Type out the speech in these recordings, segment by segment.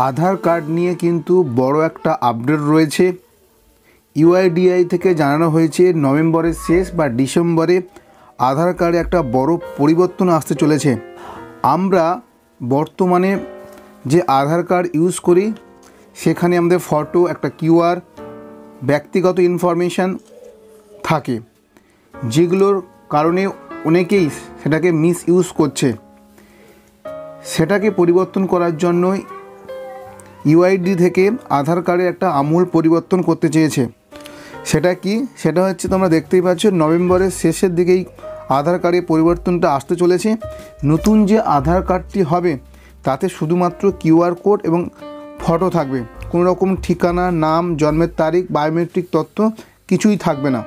আধার card নিয়ে কিন্তু বড় একটা আপডেট রয়েছে। ইউআইডিআই থেকে জানানো হয়েছে নভেম্বরের শেষ বা ডিসেম্বরে আধার কার্ডে একটা বড় পরিবর্তন আসতে চলেছে। আমরা বর্তমানে যে আধার কার্ড ইউজ করি সেখানে আমাদের ফটো, একটা কিউআর, ব্যক্তিগত ইনফরমেশান থাকে, যেগুলোর কারণে অনেকেই সেটাকে মিস ইউজ করছে। সেটাকে পরিবর্তন করার জন্য ইউআইডি থেকে আধার কার্ডে একটা আমূল পরিবর্তন করতে চেয়েছে। সেটা কি? সেটা হচ্ছে, তোমরা দেখতেই পাচ্ছ, নভেম্বরের শেষের দিকেই আধার কার্ডে পরিবর্তনটা আসতে চলেছে। নতুন যে আধার কার্ডটি হবে তাতে শুধুমাত্র কিউআর কোড এবং ফটো থাকবে, কোনো রকম ঠিকানা, নাম, জন্মের তারিখ, বায়োমেট্রিক তথ্য কিছুই থাকবে না।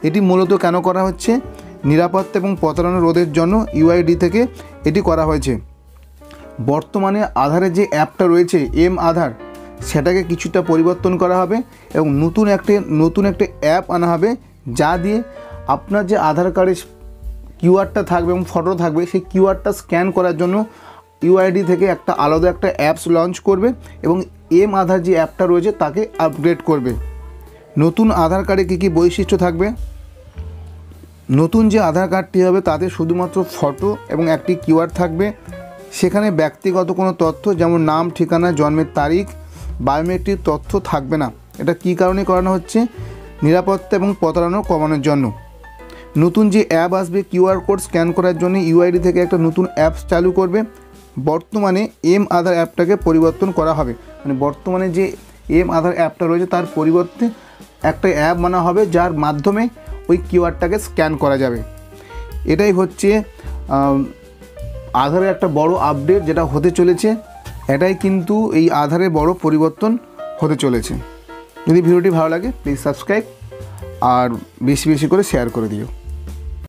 এটি মূলত কেন করা হচ্ছে? নিরাপত্তা এবং প্রতারণা রোধের জন্য ইউআইডি থেকে এটি করা হয়েছে। বর্তমানে আধারের যে অ্যাপটা রয়েছে আধার, সেটাকে কিছুটা পরিবর্তন করা হবে এবং নতুন একটা অ্যাপ আনা হবে, যা দিয়ে আপনার যে আধার কার্ডের কিউআরটা থাকবে এবং ফটো থাকবে, সেই কিউআরটা স্ক্যান করার জন্য ইউআইডি থেকে একটা আলাদা একটা অ্যাপস লঞ্চ করবে এবং আধার যে অ্যাপটা রয়েছে তাকে আপগ্রেড করবে। নতুন আধার কার্ডে কী কী বৈশিষ্ট্য থাকবে? নতুন যে আধার কার্ডটি হবে তাতে শুধুমাত্র ফটো এবং একটি কিউআর থাকবে। সেখানে ব্যক্তিগত কোনো তথ্য যেমন নাম, ঠিকানা, জন্মের তারিখ, বায়োমেট্রিক তথ্য থাকবে না। এটা কী কারণে করানো হচ্ছে? নিরাপত্তা এবং প্রতারণা কমানোর জন্য। নতুন যে অ্যাপ আসবে কিউআর কোড স্ক্যান করার জন্য, ইউআইডি থেকে একটা নতুন অ্যাপস চালু করবে। বর্তমানে আধার অ্যাপটাকে পরিবর্তন করা হবে, মানে বর্তমানে যে আধার অ্যাপটা রয়েছে তার পরিবর্তে একটা অ্যাপ বানা হবে, যার মাধ্যমে ওই কিউআরটাকে স্ক্যান করা যাবে। এটাই হচ্ছে আধারের একটা বড় আপডেট যেটা হতে চলেছে। এটাই কিন্তু এই আধারে বড় পরিবর্তন হতে চলেছে। যদি ভিডিওটি ভালো লাগে প্লিজ সাবস্ক্রাইব আর বেশি বেশি করে শেয়ার করে দিও।